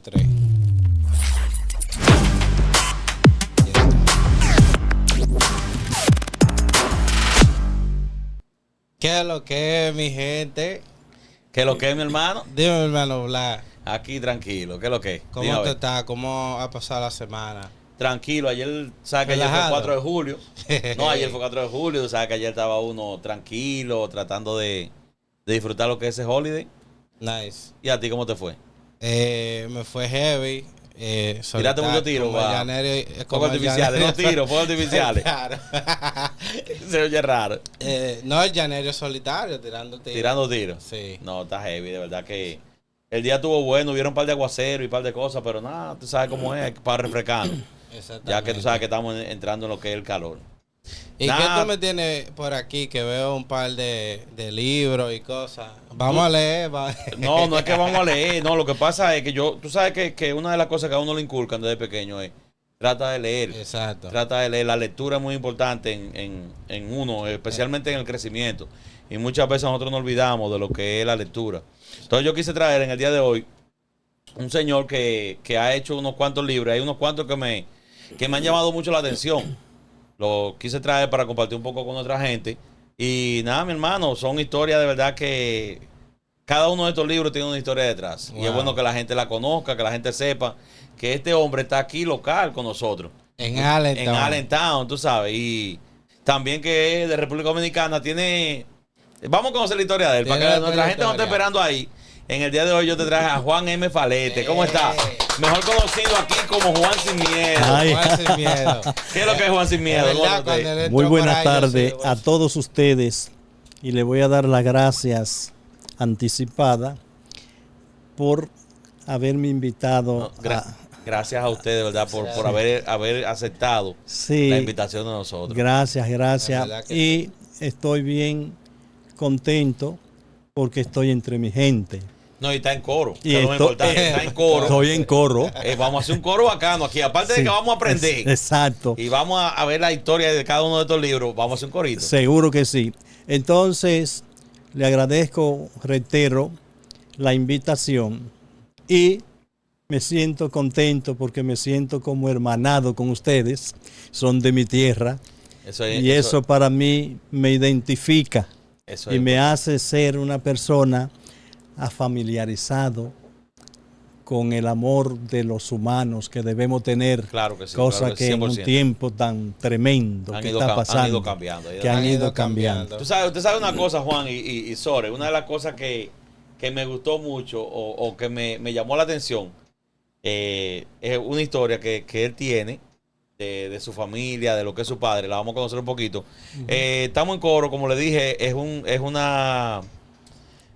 3. ¿Qué es lo que es, mi gente? ¿Qué es lo que es, mi hermano? Dime, mi hermano Blas. Aquí tranquilo, ¿qué es lo que es? ¿Cómo Dime a tú ver. estás? ¿Cómo ha pasado la semana? Tranquilo, ayer, ¿sabes que ayer fue Relajado. 4 de julio? No, ayer fue 4 de julio, ¿sabes que ayer estaba uno tranquilo, tratando de disfrutar lo que es ese holiday? Nice. ¿Y a ti cómo te fue? Me fue heavy. ¿Tiraste mucho tiro? Como el Va. llanero, Fuegos artificiales, no tiros, fuegos artificiales. Claro. Se oye raro. No, el llanero solitario, tirando tiros. Tirando tiros. Sí. No, está heavy, de verdad que el día estuvo bueno, hubieron un par de aguaceros y un par de cosas, pero nada, tú sabes cómo es, para refrescarnos. Ya que tú sabes que estamos entrando en lo que es el calor. ¿Y Nada. qué tú me tienes por aquí? Que veo un par de libros y cosas. Vamos a leer. No, no es que vamos a leer, no, lo que pasa es que tú sabes que una de las cosas que a uno le inculcan desde pequeño es, trata de leer. Exacto. Trata de leer, la lectura es muy importante en uno, especialmente en el crecimiento. Y muchas veces nosotros nos olvidamos de lo que es la lectura. Entonces yo quise traer en el día de hoy un señor que ha hecho unos cuantos libros, hay unos cuantos que me han llamado mucho la atención. Lo quise traer para compartir un poco con otra gente. Y nada, mi hermano, son historias de verdad que cada uno de estos libros tiene una historia detrás. Wow. Y es bueno que la gente la conozca, que la gente sepa que este hombre está aquí local con nosotros. En Allentown. En Allentown, tú sabes. Y también que es de República Dominicana. Vamos a conocer la historia de él, para que nuestra gente no esté esperando ahí. En el día de hoy yo te traje a Juan M. Falete. ¿Cómo está? Mejor conocido aquí como Juan Sin Miedo. Ay. Juan Sin Miedo. ¿Qué es lo que es Juan Sin Miedo? De verdad, ¿Cómo te- cuando él entró Muy por buenas ahí, yo tardes sí, a todos ustedes y le voy a dar las gracias anticipadas por haberme invitado No, gracias a usted, de verdad, por haber aceptado Sí, la invitación de nosotros. gracias, La verdad gracias. que Y estoy bien contento porque estoy entre mi gente. No, y está en coro. Y Que es lo más esto- importante. Está en coro. Estoy en coro. Vamos a hacer un coro bacano aquí. Aparte de Sí, que vamos a aprender Exacto. y vamos a ver la historia de cada uno de estos libros, vamos a hacer un corito. Seguro que sí. Entonces, le agradezco, reitero, la invitación y me siento contento porque me siento como hermanado con ustedes. Son de mi tierra y eso para mí me identifica eso y es me hace ser una persona afamiliarizado con el amor de los humanos que debemos tener. Claro que sí. Cosa claro que en un 100%. tiempo tan tremendo Han que ido está cam- han pasando, ido cambiando. que han ido cambiando. Usted sabe una cosa, Juan y Sore, una de las cosas que me gustó mucho o que me llamó la atención es una historia que él tiene de su familia, de lo que es su padre. La vamos a conocer un poquito. Estamos en coro, como le dije, es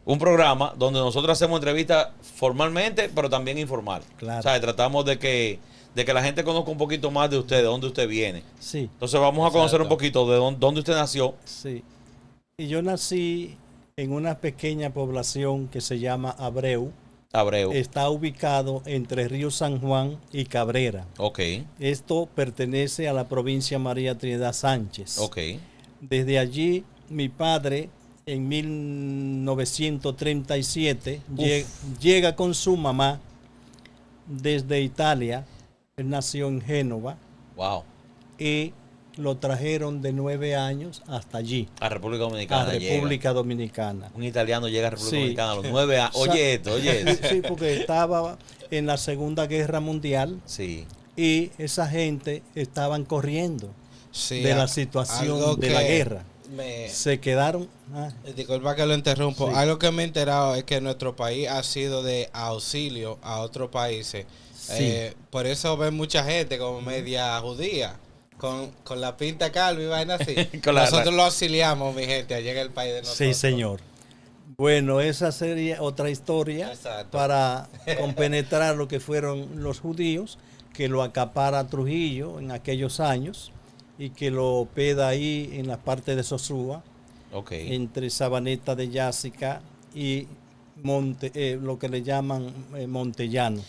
un programa donde nosotros hacemos entrevistas formalmente, pero también informal. Claro. O sea, tratamos de que la gente conozca un poquito más de usted, de dónde usted viene. Sí, Entonces vamos a conocer un Exacto. poquito de dónde usted nació. sí. Y yo nací en una pequeña población que se llama Abreu. Abreu. Está ubicado entre Río San Juan y Cabrera. Ok, Esto pertenece a la provincia María Trinidad Sánchez. ok. Desde allí, mi padre, en 1937, llega con su mamá desde Italia. Él nació en Génova Wow. y lo trajeron de 9 años hasta allí, A República Dominicana. a República Dominicana. Un italiano llega a República Sí. Dominicana a los 9 años. Oye esto, oye esto. Sí, porque estaba en la Segunda Guerra Mundial Sí. y esa gente estaban corriendo Sí, de la algo situación de la que guerra. me- Se quedaron... Disculpa que lo interrumpo. Sí. Algo que me he enterado es que nuestro país ha sido de auxilio a otros países. Sí. Por eso ven mucha gente como media judía, con la pinta calva y vaina así. Con la- Nosotros lo auxiliamos, mi gente, allá en el país de nosotros. Sí, señor. Bueno, esa sería otra historia Exacto. para compenetrar lo que fueron los judíos, que lo acapara Trujillo en aquellos años y que lo hospeda ahí en la parte de Sosúa, Ok. entre Sabaneta de Yásica y lo que le llaman Montellano.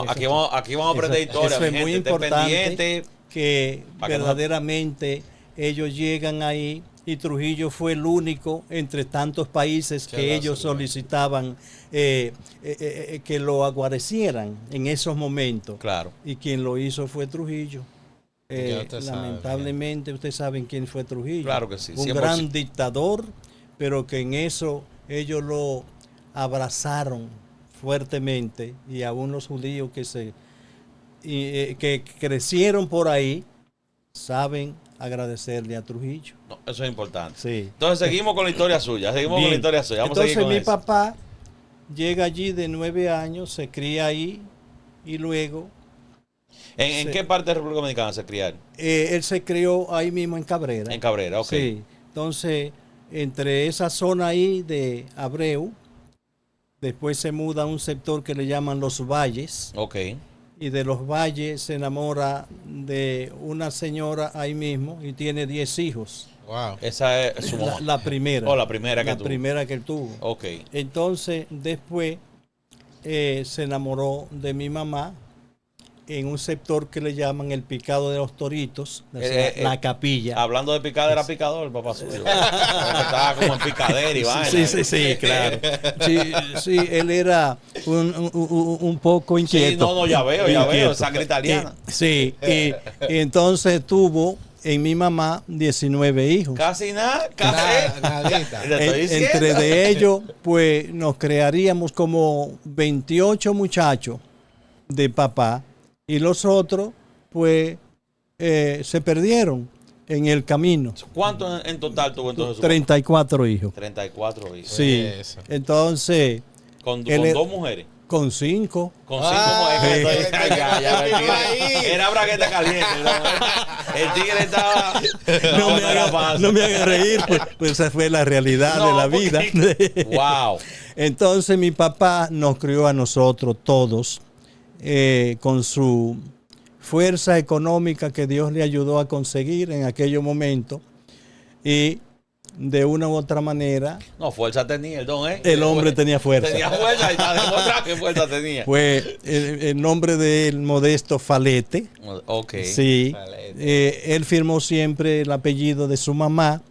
Aquí vamos a aprender historia. Eso mi es muy gente. Esté importante, pendiente. que para que verdaderamente ellos llegan ahí y Trujillo fue el único entre tantos países que ellos solicitaban que lo aguarecieran en esos momentos. Claro. Y quien lo hizo fue Trujillo. Ya usted sabe, Lamentablemente ustedes saben quién fue Trujillo. Claro que sí, Un 100%. gran dictador, pero que en eso ellos lo abrazaron fuertemente, y aún los judíos que crecieron por ahí saben agradecerle a Trujillo. No, eso es importante. Sí. Entonces seguimos con la historia suya. Seguimos Bien. con la historia suya. Vamos a Entonces seguir con mi eso. papá llega allí de 9 años, se cría ahí y luego ¿En qué parte de República Dominicana se criaron? él se crió ahí mismo en Cabrera. En Cabrera, ok. Sí. Entonces, entre esa zona ahí de Abreu, después se muda a un sector que le llaman Los Valles. Ok. Y de Los Valles se enamora de una señora ahí mismo y tiene 10 hijos. Wow. Esa es su mamá. La primera. Oh, la primera que La tuvo. primera que él tuvo. Ok. Entonces, después se enamoró de mi mamá en un sector que le llaman el Picado de los Toritos, la capilla. Hablando de picada, era picador el papá suyo. Estaba como en picadera y vaina. Sí, claro. Sí, él era un poco inquieto. Sí, no, ya veo, Inquieto. sangre italiana. Sí, y entonces tuvo en mi mamá 19 hijos. Casi nada, casi. Nadita. Te estoy diciendo. Entre de ellos, pues nos crearíamos como 28 muchachos de papá, y los otros, pues, se perdieron en el camino. ¿Cuánto en total tuvo entonces su 34 hijos. 34 hijos. Sí. Eso. Entonces, Con él- dos mujeres. con 5. Con 5 mujeres. sí. Ya, el tigre era bragueta caliente. El tigre estaba. No me haga reír, pues esa fue la realidad No, de la vida. Wow. Entonces mi papá nos crió a nosotros todos con su fuerza económica que Dios le ayudó a conseguir en aquellos momentos, y de una u otra manera No, fuerza tenía el don, ¿eh? el hombre tenía fuerza. Tenía fuerza y está demostrado que fuerza tenía. Fue el nombre de él, Modesto Falete. Ok. Sí, Falete. él firmó siempre el apellido de su mamá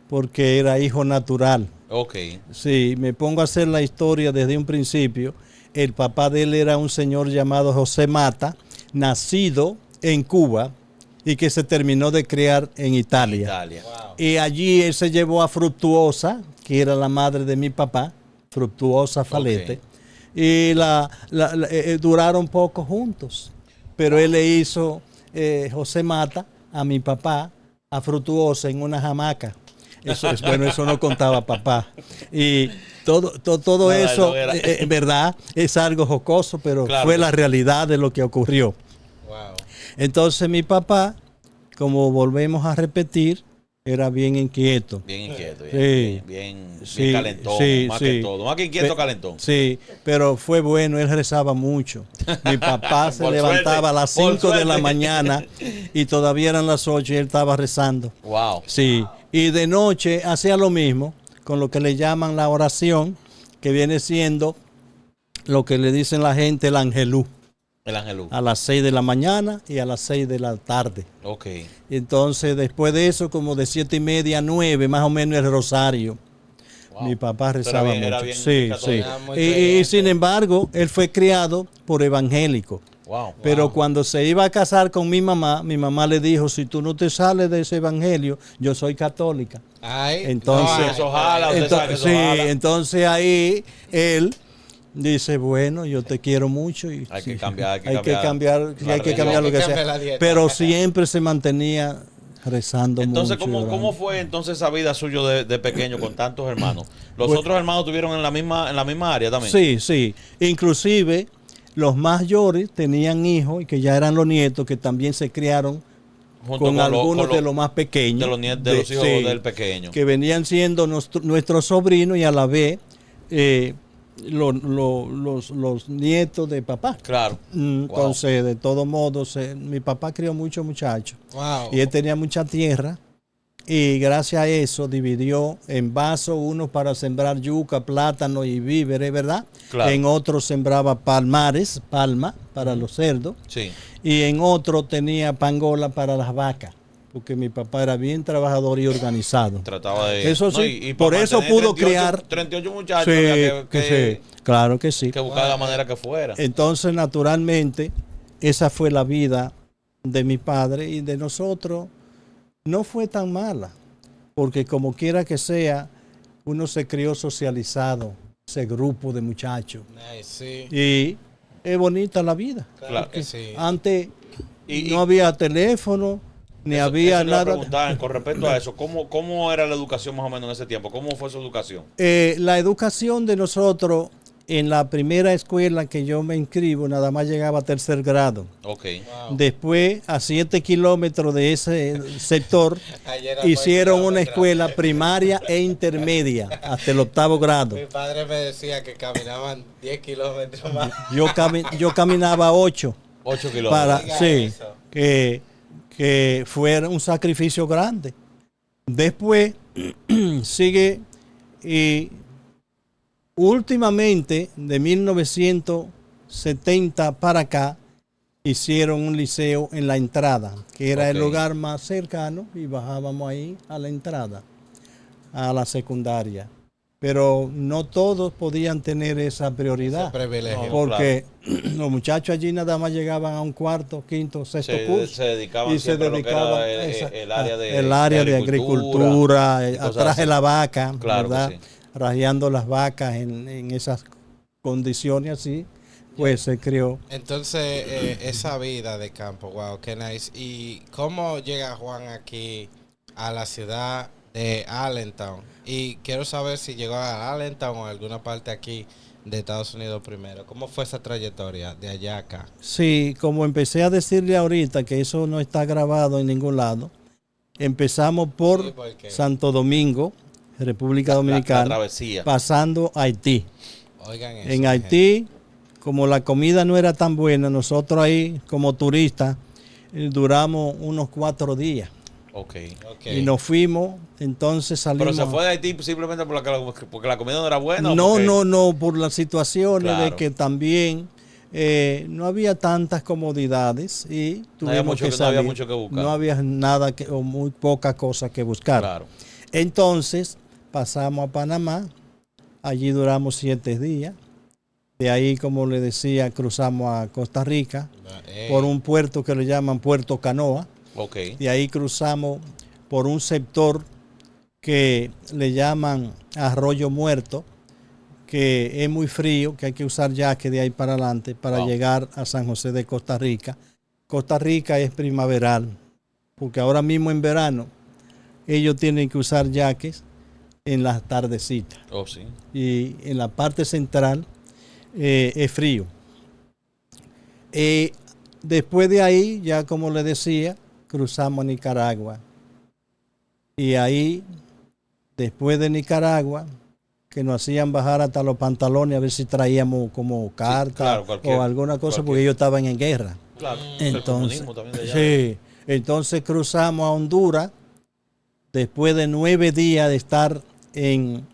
porque era hijo natural. Ok. Sí, me pongo a hacer la historia desde un principio. El papá de él era un señor llamado José Mata, nacido en Cuba y que se terminó de criar en Italia. Italia. Wow. Y allí él se llevó a Fructuosa, que era la madre de mi papá, Fructuosa Falete, y duraron poco juntos. Pero él le hizo, José Mata, a mi papá, a Fructuosa en una hamaca. Eso es bueno, eso no contaba papá. Y todo No, eso, no era. en verdad, es algo jocoso, pero Claro fue que la sí. realidad de lo que ocurrió. Wow. Entonces mi papá, como volvemos a repetir, era bien inquieto. Bien inquieto. Sí. Bien Sí, calentón. sí, Más sí. que todo. Más que inquieto, calentón. Sí, pero fue bueno, él rezaba mucho. Mi papá se Por levantaba suerte, a las por 5 de la suerte. mañana y todavía eran las 8 y él estaba rezando. Wow. Sí, y de noche hacía lo mismo con lo que le llaman la oración, que viene siendo lo que le dicen la gente el angelú, El Angelú. a las 6 de la mañana y a las 6 de la tarde. Ok. Entonces, después de eso, como de 7:30 a 9, más o menos el rosario. Wow. Mi papá Era rezaba bien- era mucho. bien Sí, católico. sí. Era muy Y creyente. sin embargo, él fue criado por evangélico. Wow. Pero cuando se iba a casar con mi mamá le dijo, si tú no te sales de ese evangelio, yo soy católica. Ay, Entonces- Eso jala, usted sabe que eso jala. Entonces ahí él dice, bueno, yo te quiero mucho y Hay que sí, cambiar, hay que hay que cambiar cambiar, sí, la hay que religión. cambiar lo Hay que que cambiar la sea. dieta. Pero siempre se mantenía rezando Entonces, mucho. ¿cómo orando. fue entonces esa vida suya de pequeño con tantos hermanos? ¿Los Pues- otros hermanos tuvieron en la misma área también? Sí, sí. Inclusive los mayores tenían hijos y que ya eran los nietos que también se criaron Junto con algunos con de los más pequeños. de los hijos sí, del pequeño. que venían siendo nuestros sobrinos y a la vez los nietos de papá. Claro. Entonces, de todos modos, mi papá crió muchos muchachos wow. y él tenía mucha tierra y gracias a eso dividió en vasos, unos para sembrar yuca, plátano y víveres, ¿verdad? Claro. En otros sembraba palma para los cerdos Sí. y en otro tenía pangola para las vacas. porque mi papá era bien trabajador y organizado. Trataba de... Eso sí, y por para eso mantener pudo criar... 38 muchachos, Sí, había sí, claro que sí. que buscar la manera que fuera. Entonces, naturalmente, esa fue la vida de mi padre y de nosotros. No fue tan mala, porque como quiera que sea, uno se crió socializado, ese grupo de muchachos. Sí. Y es bonita la vida. Claro que sí. Antes Y- no había teléfono, ni había eso le iba a nada. preguntar, con respecto a eso, ¿cómo era la educación más o menos en ese tiempo? ¿Cómo fue su educación? La educación de nosotros en la primera escuela que yo me inscribo, nada más llegaba a tercer grado. Ok. Wow. Después, a 7 kilómetros de ese sector, Ayer era hicieron muy una kilómetros. escuela primaria e intermedia hasta el 8º grado. Mi padre me decía que caminaban 10 kilómetros más. Yo caminaba 8 8 kilómetros. para, Oiga sí, eso. que fuera un sacrificio grande. Después sigue y últimamente, de 1970 para acá, hicieron un liceo en la entrada, que era el Ok. lugar más cercano, y bajábamos ahí a la entrada, a la secundaria. Pero no todos podían tener esa prioridad, Ese privilegio. No, porque los muchachos allí nada más llegaban a un cuarto, quinto, sexto curso. Se dedicaban Y se siempre a lo que dedicaban era el área de, el área de agricultura, y cosas atrás de así. la vaca, Claro que ¿verdad? sí. Rajeando las vacas en esas condiciones así, pues se crió. Entonces, esa vida de campo, wow, qué nice. ¿Y cómo llega Juan aquí a la ciudad de Allentown? Y quiero saber si llegó a Allentown o a alguna parte aquí de Estados Unidos primero. ¿Cómo fue esa trayectoria de allá a acá? Sí, como empecé a decirle ahorita que eso no está grabado en ningún lado, empezamos por Sí, porque- Santo Domingo, República La Dominicana, travesía. pasando a Haití. Oigan eso. En mi Haití, como la comida no era tan buena, nosotros ahí como turistas duramos unos 4 días. Ok. gente. Ok. Y nos fuimos, entonces Pero salimos. se fue de Haití simplemente porque la comida no era buena. ¿o No, porque- no, por las situaciones de Claro. que también no había tantas comodidades y No había tuvimos mucho que que- no había salir. mucho que buscar. No había nada o muy poca cosa que buscar. Claro. Entonces pasamos a Panamá, allí duramos 7 días. De ahí, como le decía, cruzamos a Costa Rica por un puerto que le llaman Puerto Canoa. Ok. De ahí cruzamos por un sector que le llaman Arroyo Muerto, que es muy frío, que hay que usar jaque de ahí para adelante para Wow. llegar a San José de Costa Rica. Costa Rica es primaveral, porque ahora mismo en verano ellos tienen que usar jaques en las tardecitas. Oh, sí. Y en la parte central es frío. Después de ahí, ya como le decía, cruzamos a Nicaragua. Y ahí, después de Nicaragua, que nos hacían bajar hasta los pantalones a ver si traíamos como carta claro, cualquier- o alguna cosa, cualquier- porque ellos estaban en guerra. Claro. El Entonces, comunismo también de allá. sí, entonces cruzamos a Honduras después de 9 días de estar en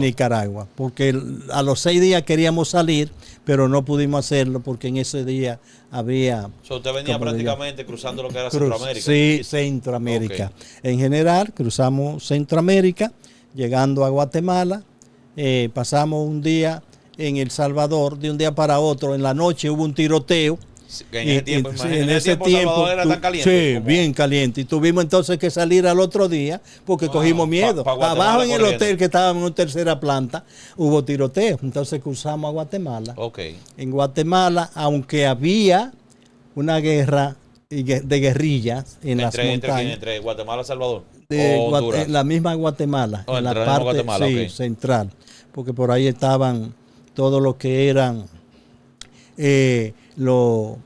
Nicaragua, porque a los 6 días queríamos salir, pero no pudimos hacerlo porque en ese día había... O sea, usted venía como le prácticamente cruzando lo que era Cruz- Centroamérica. Sí, Centroamérica. Ok. En general, cruzamos Centroamérica, llegando a Guatemala, pasamos un día en El Salvador, de un día para otro, en la noche hubo un tiroteo. Sí, que en ese tiempo, sí, imagínate, en ese tiempo Salvador era tan caliente. Sí, como- bien caliente. Y tuvimos entonces que salir al otro día porque Wow. cogimos miedo. Pa Guatemala Abajo en el corriendo. hotel que estábamos en una tercera planta, hubo tiroteo. Entonces cruzamos a Guatemala. Ok. En Guatemala, aunque había una guerra de guerrillas en las montañas, Entre Guatemala y Salvador. de o Honduras. la misma Guatemala, Oh, en la entre la misma parte Guatemala, sí, ok. central, porque por ahí estaban todos los que eran los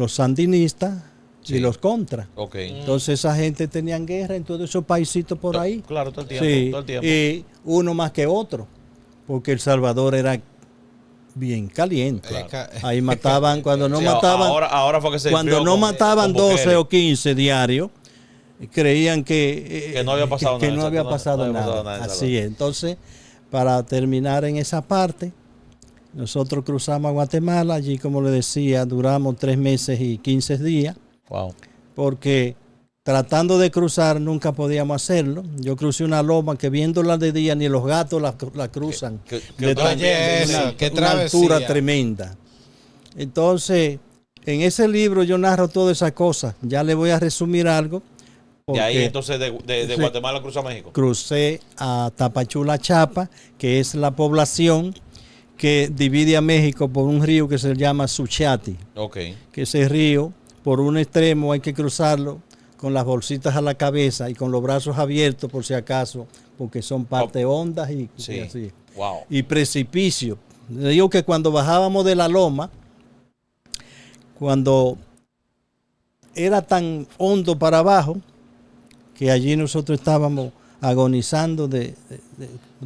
sandinistas Sí. y los contras. Ok. Entonces esa gente tenían guerra en todos esos paisitos por ahí. Claro, todo el tiempo. Sí, Todo el tiempo. y uno más que otro, porque El Salvador era bien caliente. Ahí mataban, cuando no Sí, mataban, ahora fue que se cuando enfrió no con- mataban con 12 Bukele. o 15 diarios, creían que no había pasado que nada, no había exacto, pasado no había nada. pasado nada en El Así es. Entonces, para terminar en esa parte, nosotros cruzamos a Guatemala. Allí, como le decía, duramos 3 meses y 15 días, Wow. porque tratando de cruzar, nunca podíamos hacerlo. Yo crucé una loma que viéndola de día ni los gatos la cruzan. ¿Qué Oye, eso, qué una altura travesía. tremenda. Entonces, en ese libro yo narro todas esas cosas. Ya le voy a resumir algo. De ahí porque entonces de Sí. Guatemala cruza a México. crucé a Tapachula, Chapa, que es la población que divide a México por un río que se llama Suchiati. Ok. Que ese río, por un extremo hay que cruzarlo con las bolsitas a la cabeza y con los brazos abiertos por si acaso, porque son parte ondas y Sí. así. Wow. Y precipicio. Le digo que cuando bajábamos de la loma, cuando era tan hondo para abajo, que allí nosotros estábamos agonizando de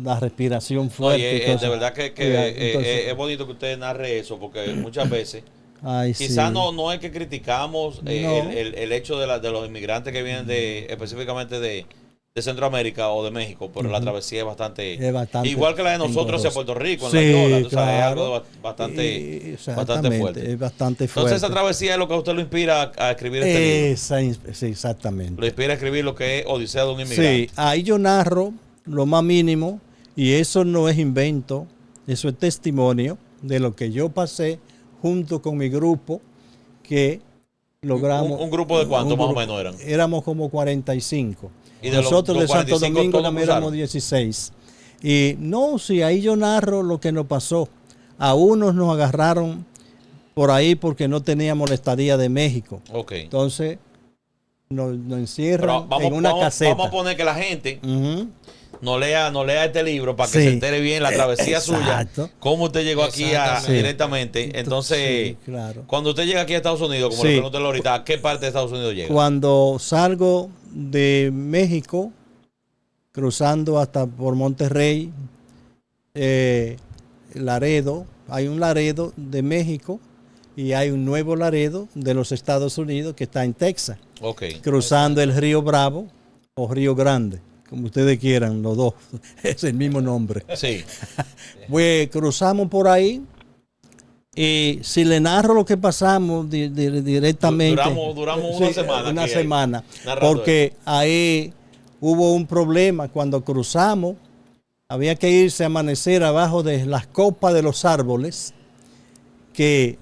la respiración No, fuerte. y y de cosas. verdad que Entonces, es bonito que usted narre eso, porque muchas veces ay, quizás sí. no es que criticamos No. el hecho de los inmigrantes que vienen específicamente de Centroamérica o de México, pero la travesía es bastante, igual que la de nosotros hacia Puerto Rico, en Sí, la Yola, tú sabes, es claro. algo bastante Exactamente, fuerte. es bastante fuerte. Entonces esa travesía es lo que a usted lo inspira a escribir este libro. Sí, exactamente. Lo inspira a escribir lo que es Odisea de un inmigrante. Sí, ahí yo narro lo más mínimo y eso no es invento, eso es testimonio de lo que yo pasé junto con mi grupo que logramos. ¿Un grupo de cuántos más o menos eran? Éramos como 45. ¿Y de Nosotros los de Santo 45 Domingo todos también cruzaron? éramos 16. Y no, si ahí yo narro lo que nos pasó. A unos nos agarraron por ahí porque no teníamos la estadía de México. Ok. Entonces nos Pero encierran en una caseta. vamos a poner que la gente Ujú. no lea este libro para que Sí. se entere bien la travesía suya, Exacto. cómo usted llegó aquí Exactamente. directamente. Entonces, Sí, claro. cuando usted llega aquí a Estados Unidos, como Sí. le pregunté ahorita, ¿a qué parte de Estados Unidos llega? Cuando salgo de México, cruzando hasta por Monterrey, Laredo, hay un Laredo de México y hay un nuevo Laredo de los Estados Unidos que está en Texas, Ok. cruzando el río Bravo o Río Grande, como ustedes quieran, los dos, es el mismo nombre. Sí. Pues cruzamos por ahí y si le narro lo que pasamos directamente. Duramos Sí, una semana. Una aquí, semana. narrando Porque ahí hubo un problema cuando cruzamos. Había que irse a amanecer abajo de las copas de los árboles. Que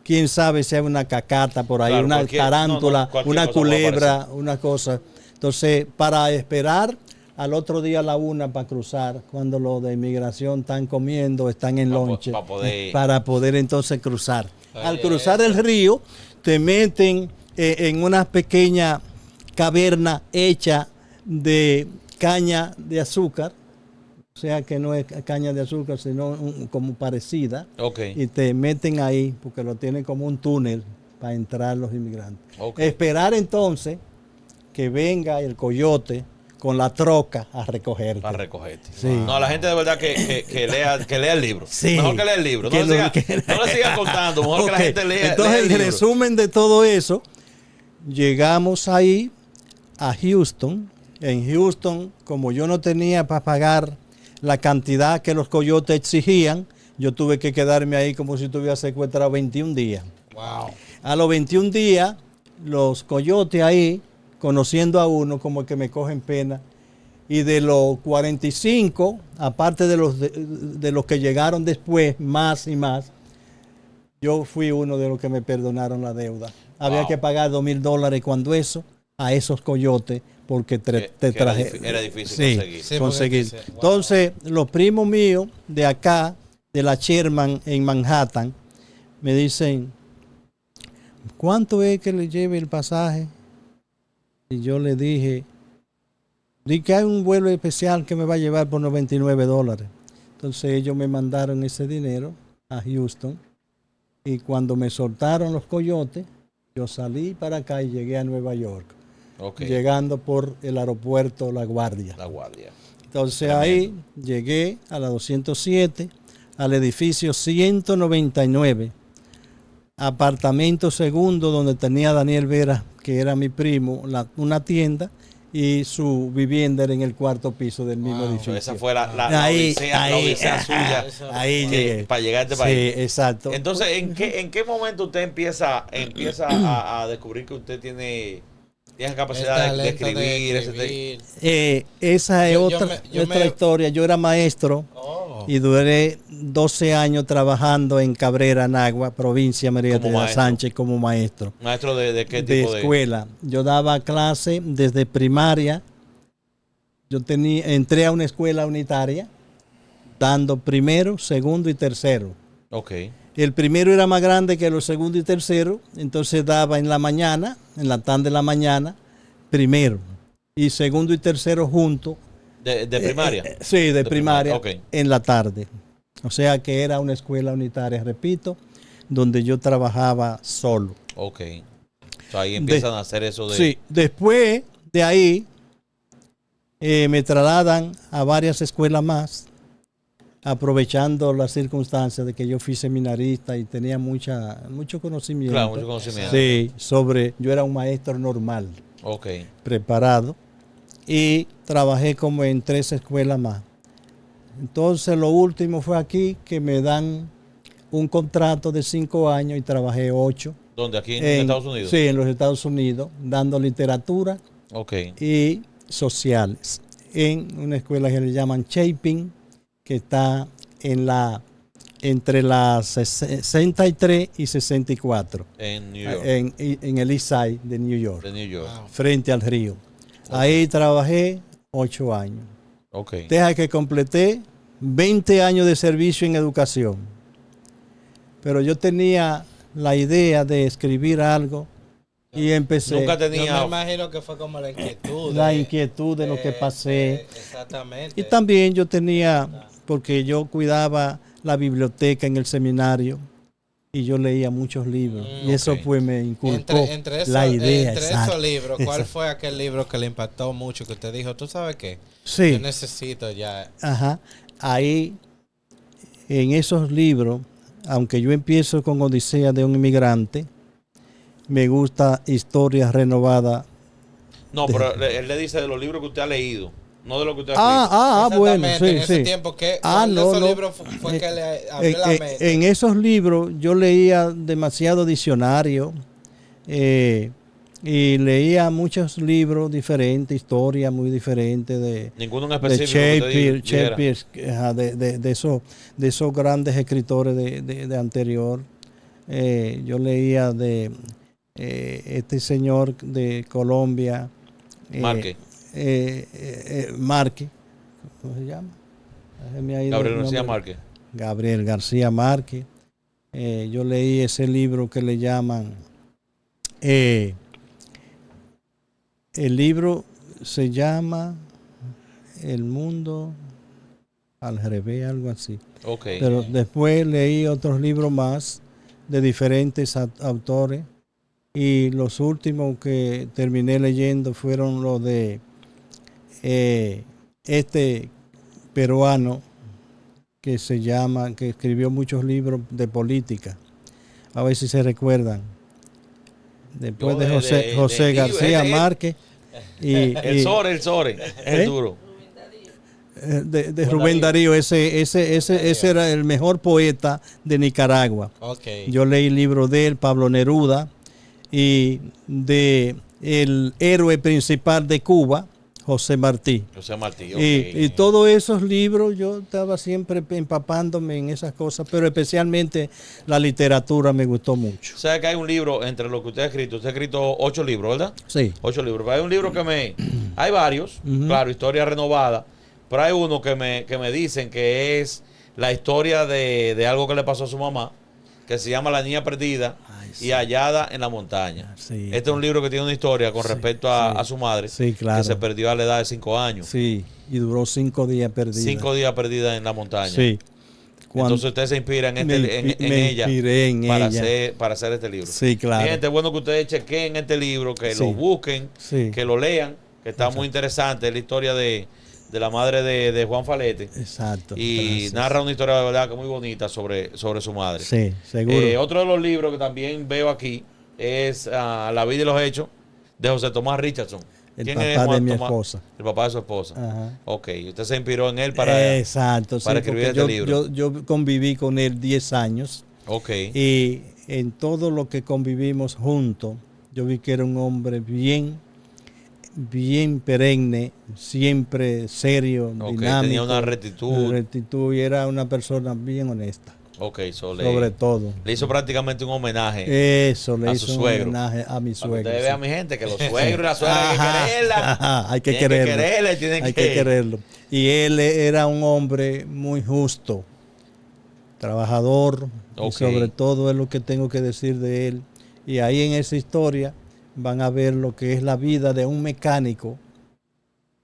quién sabe si hay una cacata por ahí, Claro, una cualquier- tarántula, cualquier una cosa puede culebra, una cosa. Entonces, para esperar al otro día a la 1 para cruzar, cuando los de inmigración están comiendo, están en lonche, para poder entonces cruzar. Al cruzar el río, te meten en una pequeña caverna hecha de caña de azúcar, o sea que no es caña de azúcar, sino como parecida, Ok. y te meten ahí porque lo tienen como un túnel para entrar los inmigrantes. Ok. Esperar entonces que venga el coyote con la troca a recogerte. Para recogerte. Sí. No, la gente de verdad que lea el libro. Sí. Mejor que lea el libro. No, le siga contando. Mejor que la Ok. gente lea Entonces, el el libro. resumen de todo eso, llegamos ahí a Houston. En Houston, como yo no tenía para pagar la cantidad que los coyotes exigían, yo tuve que quedarme ahí como si estuviera secuestrado 21 días. Wow. A los 21 días, los coyotes ahí, conociendo a uno, como que me cogen pena. Y de los 45, aparte de los que llegaron después, más y más, yo fui uno de los que me perdonaron la deuda. Había Wow. que pagar $2,000 cuando eso, a esos coyotes, porque te Que traje. era difícil Sí, conseguir. Sí, conseguir. porque dice, wow. Entonces, los primos míos de acá, de la Sherman en Manhattan, me dicen, ¿cuánto es que le lleve el pasaje? Y yo le dije, di que hay un vuelo especial que me va a llevar por $99. Entonces ellos me mandaron ese dinero a Houston y cuando me soltaron los coyotes, yo salí para acá y llegué a Nueva York, Ok. llegando por el aeropuerto La Guardia. La guardia. Entonces Tremendo. ahí llegué a la 207, al edificio 199, apartamento segundo donde tenía Daniel Vera, que era mi primo, una tienda, y su vivienda era en el cuarto piso del mismo Wow. edificio. Esa fue la Ahí, odisea suya ahí llegué. para llegar a este país. Sí, exacto. Entonces, ¿en qué momento usted empieza a descubrir que usted tiene Tienes El capacidad de talento escribir, Esa es otra historia. Yo era maestro Oh. y duré 12 años trabajando en Cabrera, Nagua, provincia María Como Teresa maestro. Sánchez, como maestro ¿Maestro de qué de tipo de...? escuela. Yo daba clase desde primaria. Entré a una escuela unitaria dando primero, segundo y tercero. Ok. El primero era más grande que los segundo y tercero, entonces daba en la mañana, en la tarde de la mañana, primero. Y segundo y tercero juntos. ¿De primaria? Sí, de primaria, ok. en la tarde. O sea que era una escuela unitaria, repito, donde yo trabajaba solo. Ok. O sea, ahí empiezan a hacer eso de... Sí, después de ahí me trasladan a varias escuelas más, aprovechando las circunstancias de que yo fui seminarista y tenía mucho conocimiento. Claro, mucho conocimiento. Sí, yo era un maestro normal, Ok. preparado, y trabajé como en 3 escuelas más. Entonces lo último fue aquí que me dan un contrato de 5 años y trabajé 8. ¿Dónde? ¿Aquí en Estados Unidos? Sí, en los Estados Unidos, dando literatura Ok. y sociales en una escuela que le llaman Chapin, que está entre las 63 y 64 En New York. en el East Side de New York, De New York. Wow. frente al río. Ahí trabajé 8 años. Ok. Deja que completé 20 años de servicio en educación. Pero yo tenía la idea de escribir algo y empecé. Nunca Yo me tenía... imagino que fue como la inquietud. La inquietud de lo que pasé. Exactamente. Y también yo tenía, porque yo cuidaba la biblioteca en el seminario y yo leía muchos libros. Y eso ok. pues me inculcó Entre la idea. entre exacto, esos libros, ¿cuál exacto. fue aquel libro que le impactó mucho? Que usted dijo, ¿tú sabes qué? Sí, Yo necesito ya. ajá. Ahí, en esos libros, aunque yo empiezo con Odisea de un inmigrante, me gusta Historia Renovada. No, pero él le dice de los libros que usted ha leído, no de lo que usted ha escrito. Bueno, sí, en ese sí. tiempo, ¿qué? Ah, ¿Cuál de no, esos no. libros fue que le abrió la mente? En esos libros yo leía demasiado diccionario y leía muchos libros diferentes, historias muy diferentes Ninguno en de específico que usted dijera. Shakespeare, ajá, de esos grandes escritores de anterior. Yo leía de este señor de Colombia, Marque. Márquez, ¿cómo se llama? Se me ha ido Gabriel el García nombre. Márquez. Gabriel García Márquez. Yo leí ese libro que le llaman, el libro se llama El mundo al revés, algo así. Ok. Pero después leí otros libros más de diferentes autores y los últimos que terminé leyendo fueron los de este peruano que escribió muchos libros de política. A ver si se recuerdan. Después Yo de José García Márquez El Sore, es duro. de Rubén Darío, ese era el mejor poeta de Nicaragua. Ok. Yo leí libros de él, Pablo Neruda, y de el héroe principal de Cuba, José Martí. José Martí, ok. Y todos esos libros, yo estaba siempre empapándome en esas cosas, pero especialmente la literatura me gustó mucho. ¿Sabe que hay un libro entre lo que usted ha escrito? Usted ha escrito 8 libros, ¿verdad? Sí. 8 libros. Pero hay un libro hay varios, claro, historia renovada, pero hay uno que me dicen que es la historia de algo que le pasó a su mamá, que se llama La Niña Perdida y Hallada en la Montaña. Sí. Este es un libro que tiene una historia con respecto a su madre, Sí, claro. que se perdió a la edad de 5 años. Sí, y duró 5 días perdida. 5 días perdida en la montaña. Sí. Entonces usted se inspira en ella inspiré en para ella. hacer este libro. Sí, claro. Mi gente, es bueno que ustedes chequen este libro, que Sí. lo busquen, Sí. que lo lean, que está muy interesante. Es la historia de la madre de Juan Falete. Exacto. Y Gracias. narra una historia de verdad que muy bonita sobre su madre. Sí, seguro. Otro de los libros que también veo aquí es La vida y los hechos de José Tomás Richardson. El ¿Quién papá es Juan de mi Tomás? esposa. El papá de su esposa. Ajá. Ok, usted se inspiró en él para Exacto, sí, escribir porque este libro. yo conviví con él 10 años Ok. y en todo lo que convivimos juntos, yo vi que era un hombre bien bien perenne, siempre serio, Ok, dinámico. tenía una rectitud. Y era una persona bien honesta, Ok, sobre todo. le hizo prácticamente un homenaje Eso, le a hizo su un suegro. homenaje a mi Para que suegro. ustedes sí. vean, mi gente, que los suegros y las suegras hay que Ajá, quererla. ajá, hay que Tienen quererlo. quererla y tienen Hay que quererlo. Y él era un hombre muy justo, trabajador, y Ok. sobre todo es lo que tengo que decir de él. Y ahí en esa historia van a ver lo que es la vida de un mecánico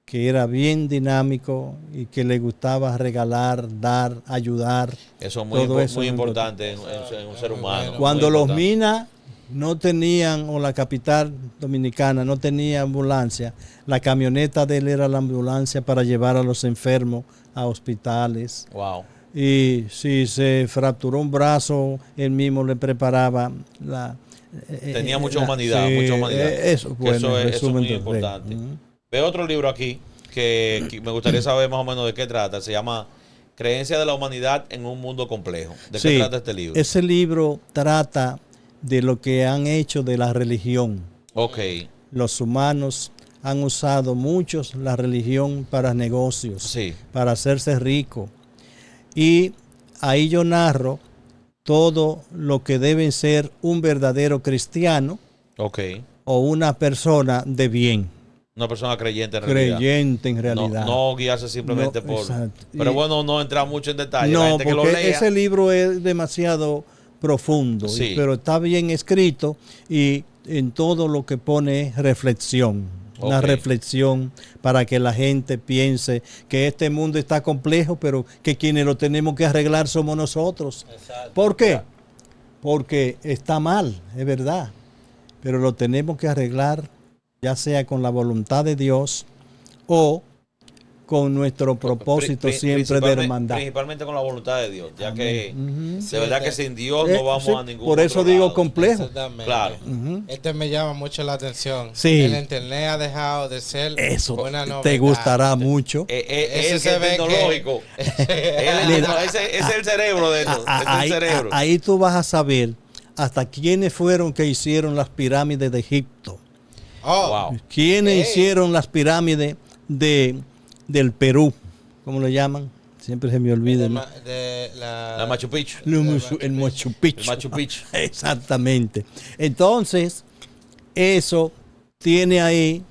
que era bien dinámico y que le gustaba regalar, dar, ayudar. Eso es muy, Todo eso muy es importante en un ser muy humano. bueno. Cuando muy los importante. minas no tenían, o la capital dominicana no tenía ambulancia, la camioneta de él era la ambulancia para llevar a los enfermos a hospitales. Wow. Y si se fracturó un brazo, él mismo le preparaba la... Tenía mucha humanidad, sí, mucha humanidad. Eso, Que bueno, eso en es resumen muy del rey. importante. Veo otro libro aquí que me gustaría saber más o menos de qué trata. Se llama Creencia de la humanidad en un mundo complejo. ¿De qué Sí, trata este libro? ese libro trata de lo que han hecho de la religión. Ok. Los humanos han usado muchos la religión para negocios, Sí. para hacerse ricos. Y ahí yo narro todo lo que debe ser un verdadero cristiano Ok. o una persona de bien, Una persona creyente en realidad. creyente en realidad. No guiarse simplemente No, por... exacto. Pero Y- bueno, no entrar mucho en detalle. La No, gente que lo porque lea... ese libro es demasiado profundo, Sí. pero está bien escrito y en todo lo que pone es reflexión. Una Ok. reflexión para que la gente piense que este mundo está complejo, pero que quienes lo tenemos que arreglar somos nosotros. Exacto. ¿Por qué? Porque está mal, es verdad, pero lo tenemos que arreglar ya sea con la voluntad de Dios o con nuestro propósito siempre de Principalmente- hermandad. Principalmente con la voluntad de Dios, ya que Ujú. de verdad que sin Dios no vamos Sí, a ningún por eso otro digo lado. complejo. Exactamente. Claro. Ujú. Este me llama mucho la atención. Sí. El internet ha dejado de ser Eso una novedad. te gustará mucho. Ese El se que es ve que- tecnológico. Ese es el cerebro de eso. Ese es el cerebro. Ahí tú vas a saber hasta quiénes fueron que hicieron las pirámides de Egipto. Oh, Wow. ¿Quiénes Ey. hicieron las pirámides del Perú? ¿Cómo le llaman? Siempre se me olvida. de, ¿no? ma- de la, La Machu Picchu. El Machu Picchu. El Machu Picchu. Exactamente. Entonces, eso tiene ahí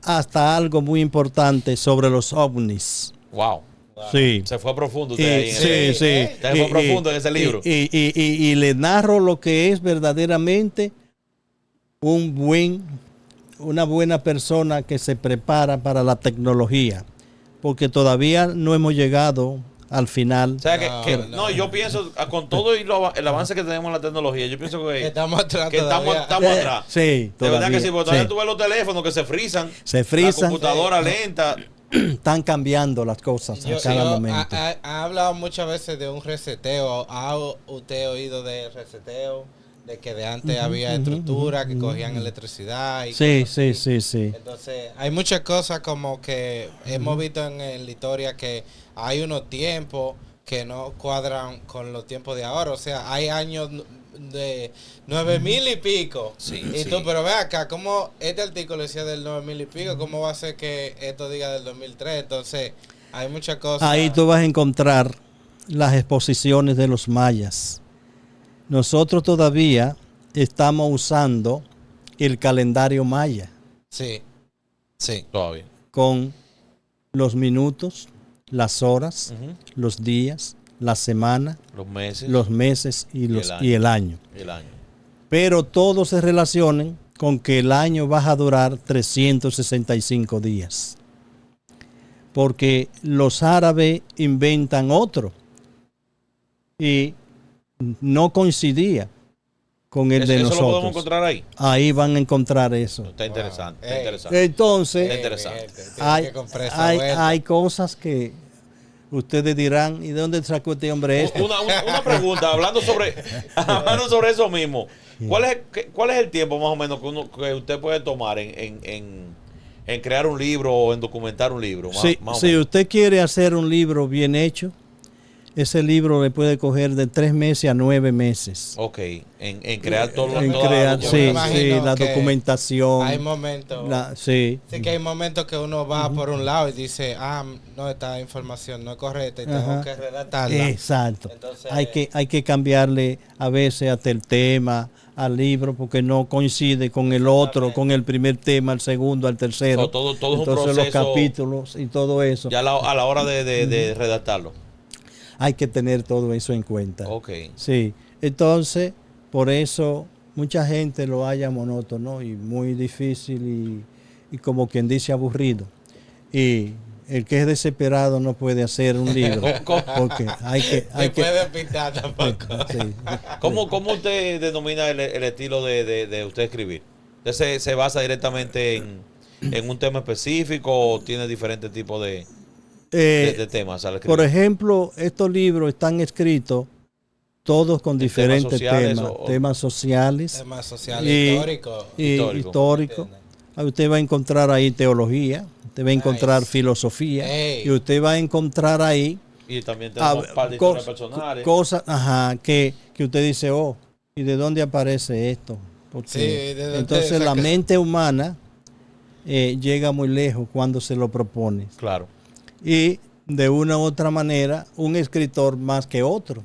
hasta algo muy importante sobre los ovnis. Wow. Sí. Se fue profundo usted ahí. Sí, en sí. Usted fue profundo en ese libro. Y le narro lo que es verdaderamente una buena persona que se prepara para la tecnología, porque todavía no hemos llegado al final. O sea, No. yo pienso, con todo el avance que tenemos en la tecnología, yo pienso que estamos atrás estamos todavía. atrás. Sí, De verdad todavía, que sí, porque todavía sí. tú ves los teléfonos que se frisan. Se frisan. La computadora lenta. Están cambiando las cosas a cada momento. Ha hablado muchas veces de un reseteo. ¿Ha usted oído de reseteo? De que de antes había estructuras que cogían electricidad. Y Sí, cosas sí, así. sí, sí. Entonces, hay muchas cosas como que hemos visto en la historia que hay unos tiempos que no cuadran con los tiempos de ahora. O sea, hay años de 9,000 y pico. Sí, y sí. tú, pero ve acá, ¿cómo este artículo decía del 9,000 y pico? ¿Cómo va a ser que esto diga del 2003? Entonces, hay muchas cosas. Ahí tú vas a encontrar las exposiciones de los mayas. Nosotros todavía estamos usando el calendario maya Sí, sí. Todavía. con los minutos, las horas, Ujú. los días, la semana, Los meses. los meses y el año. El año. Pero todos se relacionan con que el año va a durar 365 días. Porque los árabes inventan otro y no coincidía con el de Eso lo podemos nosotros. encontrar ahí. Ahí van a encontrar eso. Está interesante. Está Ey. interesante. Entonces, Está interesante. hay cosas que ustedes dirán, ¿y de dónde sacó este hombre esto? Una pregunta, hablando sobre eso mismo. ¿Cuál es el tiempo más o menos que usted puede tomar en crear un libro o en documentar un libro? Más o Si menos. usted quiere hacer un libro bien hecho, ese libro le puede coger de 3 meses a 9 meses. Ok, en crear todo En toda crear, la Yo me sí, imagino sí, la que documentación. hay momentos. Sí. Sí que hay momentos que uno va por un lado y dice, no, esta información no es correcta y tengo Ajá. que redactarla. Exacto. Entonces, Hay que cambiarle a veces hasta el tema al libro porque no coincide con el otro, con el primer tema, el segundo, al tercero. So, todo es un Entonces los proceso capítulos y todo eso, ya a la hora de redactarlo. hay que tener todo eso en cuenta. Ok. Sí. Entonces, por eso mucha gente lo halla monótono y muy difícil y como quien dice aburrido. Y el que es desesperado no puede hacer un libro porque hay ni que puede pintar tampoco. sí. ¿Cómo usted denomina el estilo de usted escribir? ¿Usted se basa directamente en un tema específico o tiene diferentes tipos de temas al escribir? Por ejemplo, estos libros están escritos todos con diferentes sociales temas, o temas sociales, Tema social y- histórico. histórico. Usted va a encontrar ahí teología, usted va a encontrar Nice. filosofía Ey. y usted va a encontrar ahí Y también tenemos un par de historias personales. cosas que usted dice, oh, ¿y de dónde aparece esto? Porque Sí, ¿de dónde entonces la saca? mente humana llega muy lejos cuando se lo propone. Claro. Y de una u otra manera, un escritor más que otro,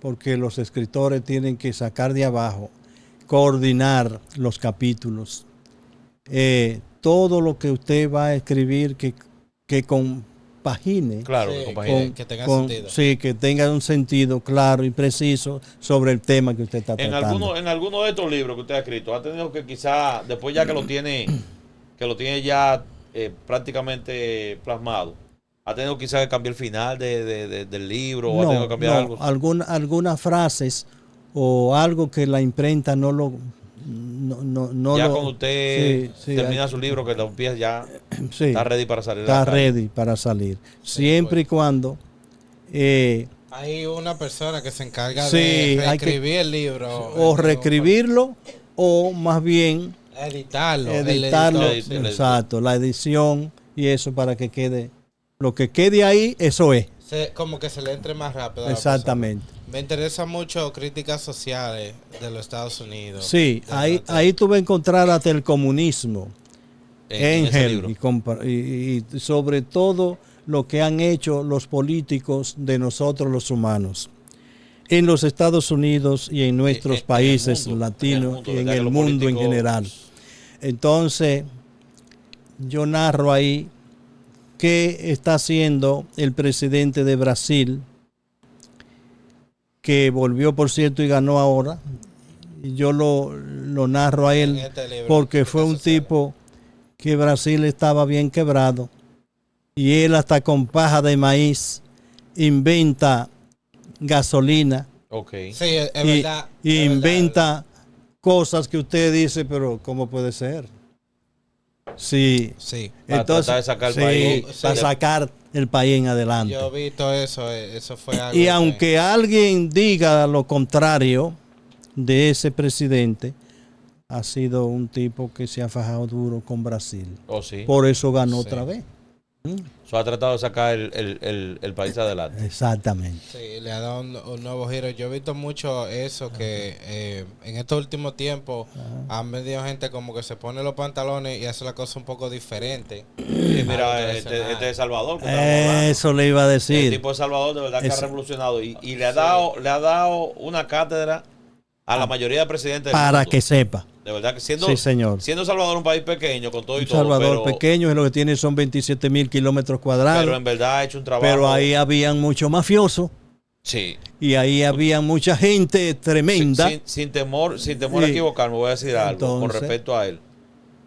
porque los escritores tienen que sacar de abajo, coordinar los capítulos. Todo lo que usted va a escribir que compagine. Claro, Sí, compañero. que tenga sentido. Sí, que tenga un sentido claro y preciso sobre el tema que usted está tratando. En alguno de estos libros que usted ha escrito, ha tenido que quizá, después ya que lo tiene ya prácticamente plasmado, ha tenido quizá que cambiar el final del libro o ha tenido que cambiar algo. Algunas frases o algo que la imprenta no lo... No ya lo- cuando usted sí, termina su libro, que lo empieza ya, sí, está ready para salir. está ready para salir. Siempre y cuando... Hay una persona que se encarga Sí, de hay que- reescribir el libro. o reescribirlo o más bien Editarlo. editarlo, el editor, sí. exacto, la edición y eso para que quede, lo que quede ahí, eso es, Como que se le entre más rápido a la exactamente. persona. Me interesa mucho críticas sociales de los Estados Unidos. Sí, ahí tú vas a encontrar hasta el comunismo, en ese libro. y sobre todo lo que han hecho los políticos de nosotros los humanos en los Estados Unidos y en nuestros En el países mundo, latinos y en ¿verdad? Que el los mundo en políticos- general. Entonces, yo narro ahí qué está haciendo el presidente de Brasil, que volvió, por cierto, y ganó ahora. Y yo lo narro a él En este libro, porque fue un Críticas Sociales. tipo que Brasil estaba bien quebrado y él hasta con paja de maíz inventa gasolina Ok. Sí, es y, verdad. y es verdad, inventa cosas que usted dice, pero ¿cómo puede ser? Sí, Sí. Para tratar de sacar el país. para sacar el país en adelante. Yo he visto eso. Eso fue algo. Y que- aunque alguien diga lo contrario de ese presidente, ha sido un tipo que se ha fajado duro con Brasil. Oh, sí. Por eso ganó Sí. otra vez. So, ha tratado de sacar el país adelante. Exactamente. Sí, le ha dado un nuevo giro. Yo he visto mucho eso que en estos últimos tiempos han venido gente como que se pone los pantalones y hace la cosa un poco diferente. Y mira, Algo este tradicional. es Salvador. Que estábamos hablando. Eso le iba a El decir. tipo de Salvador de verdad que ha Eso. revolucionado y le ha dado una cátedra a la mayoría de presidentes del Para mundo. que sepa. De verdad que Sí, señor. siendo Salvador un país pequeño con todo y Un todo, Salvador pero, pequeño es lo que tiene son 27,000 kilómetros pero cuadrados. en verdad ha hecho un trabajo. Pero ahí habían muchos mafiosos sí. y ahí había mucha gente tremenda. Sin temor a Sí. equivocarme, voy a decir algo con Entonces- respecto a él.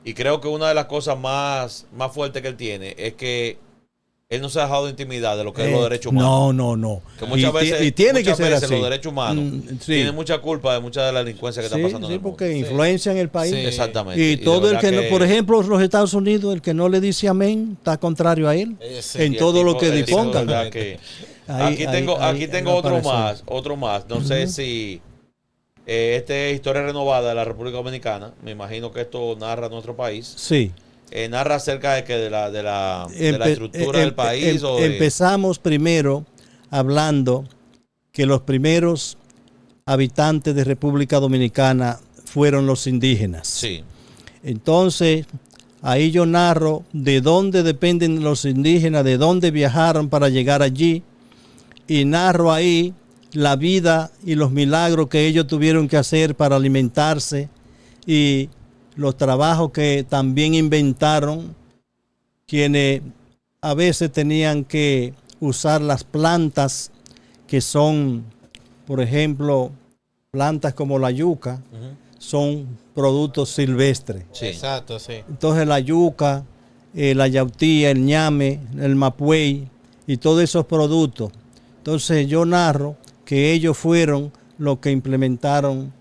Y creo que una de las cosas más fuertes que él tiene es que él no se ha dejado de intimidar de lo que es los derechos humanos. No. Que muchas veces, y tiene que muchas ser veces así. los derechos humanos Sí. tienen mucha culpa de mucha de la delincuencia que está Sí, pasando en sí, el mundo. porque influencian el país. Sí. Exactamente. Y de todo el verdad que, no, por ejemplo, los Estados Unidos, el que no le dice amén, está contrario a él. Sí, en y el todo lo tipo- que el tipo, disponga. de verdad que- Ahí- aquí ahí- tengo, ahí aquí tengo no otro aparece. más. No sé si este es Historia Renovada de la República Dominicana. Me imagino que esto narra nuestro país. Sí. Narra acerca de la Empe- estructura del país o de- Empezamos primero hablando que los primeros habitantes de República Dominicana fueron los indígenas. Sí. Entonces, ahí yo narro de dónde dependen los indígenas, de dónde viajaron para llegar allí, y narro ahí la vida y los milagros que ellos tuvieron que hacer para alimentarse y los trabajos que también inventaron, quienes a veces tenían que usar las plantas que son, por ejemplo, plantas como la yuca, son productos silvestres. Sí. Exacto, sí. Entonces la yuca, la yautía, el ñame, el mapuey y todos esos productos. Entonces yo narro que ellos fueron los que implementaron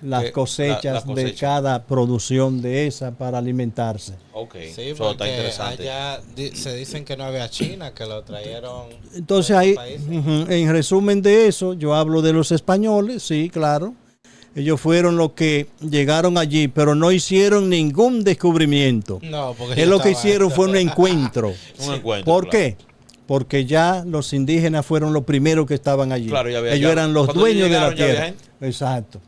las cosechas la de cosecha. cada producción de esa para alimentarse. Ok. Sí, Eso está porque interesante. allá se dicen que no había China, que lo trajeron. Entonces de ahí, otros países. en resumen de eso, yo hablo de los españoles, sí, claro. Ellos fueron los que llegaron allí, pero no hicieron ningún descubrimiento. No, porque Es ya lo que estaba hicieron esto. fue un encuentro. Un encuentro. ¿Por claro. qué? Porque ya los indígenas fueron los primeros que estaban allí. Claro, ya había- ellos ya- eran los cuando dueños de llegaron, la ya había tierra. gente. Exacto.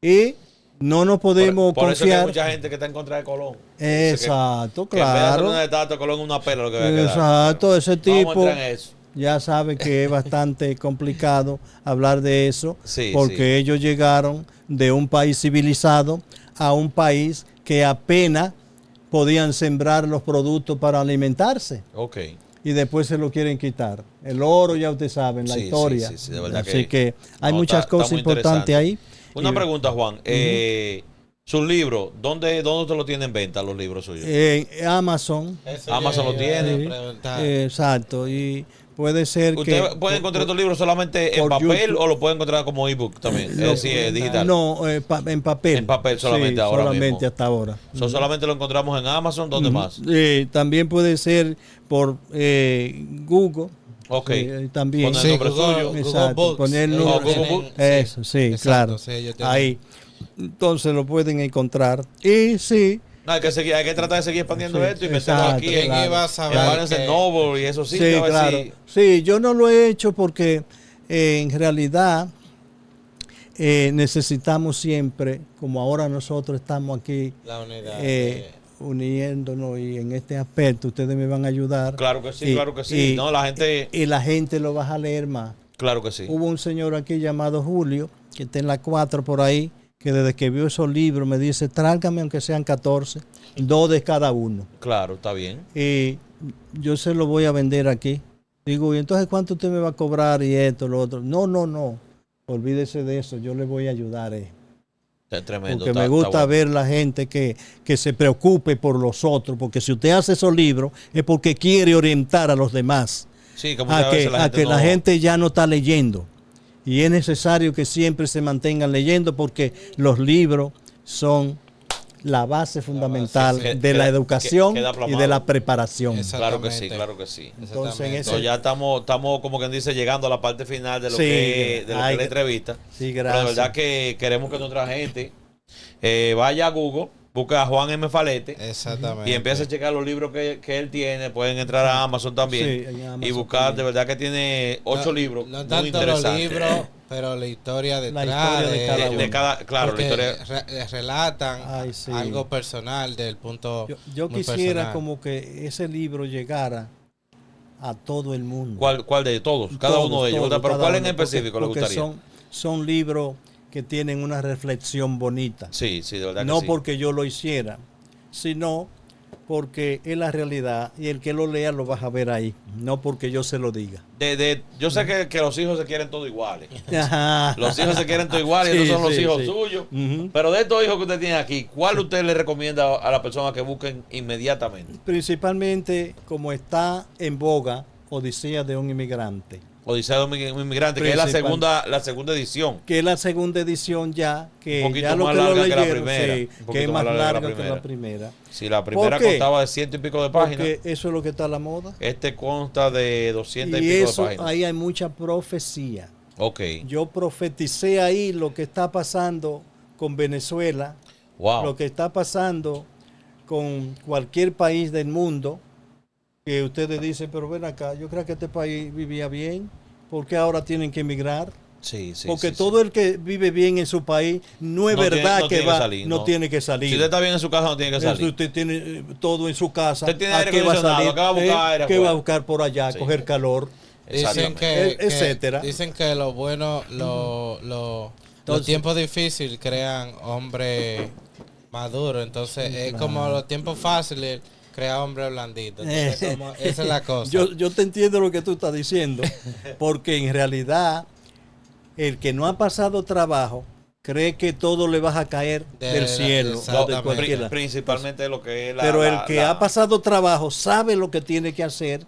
Y no nos podemos Por eso que hay confiar. mucha gente que está en contra de Colón. Exacto, Que en vez de hacer claro. una estatua de Colón, una pela lo que va a quedar. Exacto, ese Vamos a tipo entrar en eso. ya sabe que es bastante complicado hablar de eso, Sí, porque sí. ellos llegaron de un país civilizado a un país que apenas podían sembrar los productos para alimentarse. Ok. Y después se lo quieren quitar. El oro, ya ustedes saben, la Sí, historia. sí, sí, de verdad Así que- que hay No, muchas está cosas muy importantes interesante. ahí. Una Y- pregunta, Juan. Sus libros, ¿dónde usted lo tiene en venta, los libros suyos? En Amazon. Eso Amazon yo lo iba a tiene. preguntar. Exacto. Y puede ser ¿Usted que... puede encontrar estos libros solamente en por papel YouTube. o lo puede encontrar como ebook también? Es decir, digital. No, en papel. En papel solamente Sí, ahora solamente mismo. hasta ahora. Solamente lo encontramos en Amazon, ¿dónde más? También puede ser por Google. Ok. También. Poner el nombre suyo. Exacto, Books. poner el Ellos nombre. Google tienen- Books. Eso, sí, Exacto, claro. sí, ellos tienen- Ahí. Entonces lo pueden encontrar. Y sí, No, hay que tratar de seguir expandiendo Sí, esto y meterlo exacto, aquí ¿Quién claro. iba a en saber Barnes que- Noble y eso sí. sí, a ver claro. si- Sí, yo no lo he hecho porque en realidad necesitamos siempre, como ahora nosotros estamos aquí la unidad uniéndonos y en este aspecto ustedes me van a ayudar. Claro que sí, Y- claro que sí. y- No, la gente, Y la gente lo va a leer más. claro que sí. Hubo un señor aquí llamado Julio, que está en la 4 por ahí, que desde que vio esos libros me dice, tráigame aunque sean 14, 2 de cada uno. Claro, está bien. Y yo se lo voy a vender aquí. Digo, ¿y entonces cuánto usted me va a cobrar y esto, lo otro? No. Olvídese de eso, yo le voy a ayudar. Es tremendo. Porque está- me gusta está bueno. ver la gente que se preocupe por los otros, porque si usted hace esos libros es porque quiere orientar a los demás Sí, que muchas a que, veces la gente la no- gente ya no está leyendo. Y es necesario que siempre se mantengan leyendo porque los libros son la base fundamental que- de que- la educación queda y plasmado. de la preparación. Exacto. Claro que sí, Exactamente. claro que sí. Entonces, en ese- So, ya estamos como quien dice, llegando a la parte final de lo Sí, que es ay, la entrevista. Sí, Pero de gracias. verdad que queremos que nuestra gente vaya a Google, busque a Juan M. Falete Exactamente. y empiece a checar los libros que él tiene. Pueden entrar a Amazon también Sí, en Amazon y buscar. también. De verdad que tiene 8 libros No muy tanto los interesantes. libros, pero la historia detrás historia de cada uno. De cada, claro, la porque historia. relatan Ay, sí. algo personal del punto Yo muy quisiera personal. como que ese libro llegara a todo el mundo. ¿Cuál de todos? Cada Todos, uno de ellos. todos, ¿verdad? Pero cada ¿cuál en uno, específico le porque gustaría? son libros que tienen una reflexión bonita. Sí, sí, de verdad No que sí. porque yo lo hiciera, sino porque es la realidad y el que lo lea lo vas a ver ahí, no porque yo se lo diga. Yo sé que los hijos se quieren todos iguales. Ajá. Los hijos se quieren todos iguales y Sí, estos son los sí, hijos sí. suyos. Ujú. Pero de estos hijos que usted tiene aquí, ¿cuál usted le recomienda a la persona que busquen inmediatamente? Principalmente como está en boga Odisea de un inmigrante, Odisea de un inmigrante, que es la segunda edición. que es la segunda edición ya, que Un poquito ya lo más que lo larga que la leyeron, primera. sí, Un que poquito es más más larga larga que que la la primera. Si la primera ¿Por qué? contaba de 100 y pico de páginas, Porque eso es lo que está a la moda. este consta de 200 y Y pico eso, de páginas. ahí hay mucha profecía. Ok. Yo profeticé ahí lo que está pasando con Venezuela, Wow. lo que está pasando con cualquier país del mundo, que ustedes dicen, pero ven acá, yo creo que este país vivía bien, ¿por qué ahora tienen que emigrar? Sí, sí. Porque sí, todo el que vive bien en su país no es No tiene- verdad no que tiene que va, salir, no no. tiene que Si salir. usted está bien en su casa, no tiene que salir. Usted tiene todo en su casa. Usted tiene ¿A aire qué va a acondicionado, salir? ¿qué va a buscar aire ¿Qué afuera? va a buscar por allá? Sí. Coger calor. Dicen etcétera. Dicen que lo bueno, los Entonces- tiempos difíciles crean hombres maduros. Entonces, es como los tiempos fáciles crea hombres blanditos. Entonces, esa es la cosa. Yo te entiendo lo que tú estás diciendo, porque en realidad el que no ha pasado trabajo cree que todo le va a caer del cielo, exactamente. de cualquier lado. Principalmente lo que es la... Pero el la- que la- ha pasado trabajo sabe lo que tiene que hacer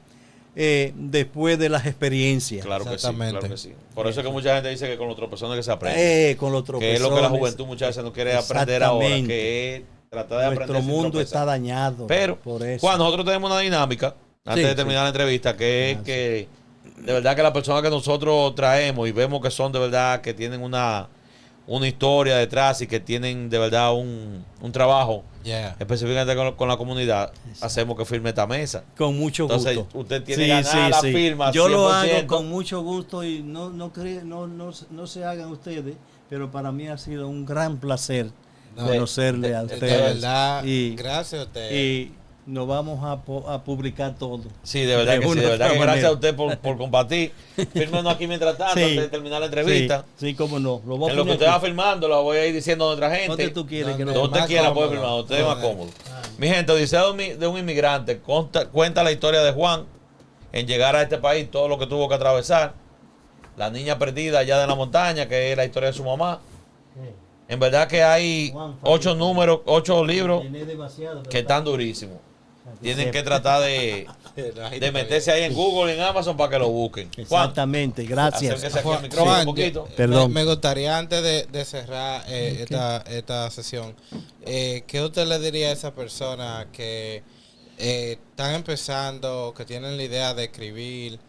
después de las experiencias. Claro que sí, Exactamente. claro que sí. Por eso es que mucha gente dice que con los tropezones que se aprende. Con los Que es lo que la tropezones. juventud muchas veces no quiere aprender ahora, Exactamente. que es tratar de aprender Nuestro sin mundo tropezar. está dañado. Pero, por eso. Juan, nosotros tenemos una dinámica, antes Sí, de terminar sí. la entrevista, que es Ah, que de verdad que las personas que nosotros traemos y vemos que son de verdad, que tienen una historia detrás y que tienen de verdad un trabajo Yeah. específicamente con la comunidad, hacemos que firme esta mesa. Con mucho gusto. Entonces, usted tiene ganada la firma. Yo lo 100%. hago con mucho gusto y no se hagan ustedes, pero para mí ha sido un gran placer No, conocerle a De ustedes. verdad, y, gracias a usted. y nos vamos a publicar todo. Sí, de verdad De que sí, una de u verdad otra que gracias manera. a usted por compartir. Fírmenos aquí mientras tanto, Sí. antes de terminar la entrevista. Sí, cómo no. Lo voy a En lo que poner usted va aquí. firmando, lo voy a ir diciendo a otra gente. ¿Dónde tú quieres que ¿Dónde? no? Donde usted Más quiera puede cómodo. firmar, donde usted es más Joder. cómodo. Mi gente, Odisea de un inmigrante cuenta la historia de Juan en llegar a este país, todo lo que tuvo que atravesar. La niña perdida allá de la montaña, que es la historia de su mamá. En verdad que hay Juan, 8 libros Tiene demasiado, pero que están durísimos. Tienen que tratar de meterse ahí en Google, en Amazon, para que lo busquen. Juan, Exactamente, gracias. acérquese aquí al Juan, micrófono un yo- poquito. Perdón. Me gustaría antes de cerrar esta sesión, ¿qué usted le diría a esa persona que están empezando, que tienen la idea de escribir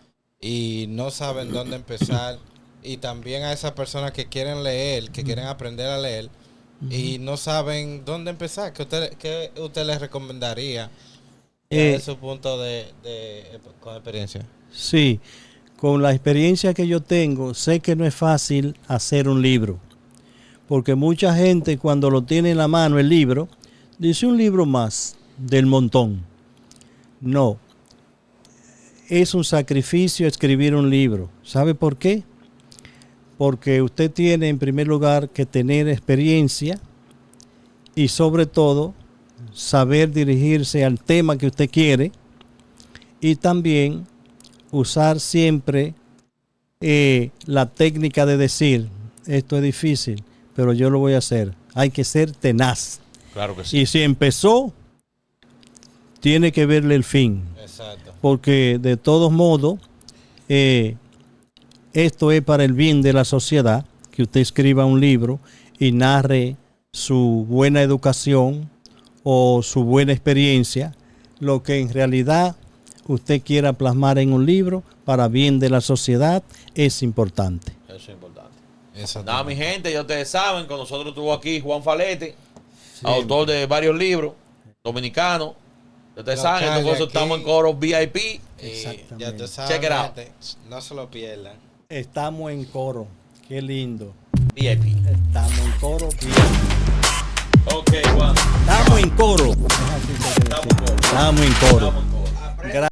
y no saben dónde empezar? Y también a esas personas que quieren leer, que quieren aprender a leer y no saben dónde empezar. ¿Qué usted les recomendaría desde su punto con experiencia? Sí, con la experiencia que yo tengo, sé que no es fácil hacer un libro, porque mucha gente cuando lo tiene en la mano el libro, dice un libro más del montón. No, es un sacrificio escribir un libro. ¿Sabe por qué? Porque usted tiene en primer lugar que tener experiencia y sobre todo saber dirigirse al tema que usted quiere y también usar siempre la técnica de decir, esto es difícil, pero yo lo voy a hacer. Hay que ser tenaz. Claro que sí. Y si empezó, tiene que verle el fin. Exacto. Porque de todos modos, esto es para el bien de la sociedad, que usted escriba un libro y narre su buena educación o su buena experiencia, lo que en realidad usted quiera plasmar en un libro para bien de la sociedad es importante. Eso es importante. Exacto. Nada, mi gente, ya ustedes saben, con nosotros estuvo aquí Juan Falete, autor de varios libros dominicanos. Ya ustedes Los saben, calle nosotros aquí. estamos en Coro VIP. Y Exactamente. ya tú sabes, Check it out. gente, no se lo pierdan. Estamos en coro, qué lindo. VIP. Estamos en coro, bien. Ok, Juan. Estamos en coro. Estamos en coro. Estamos en coro. Estamos en coro.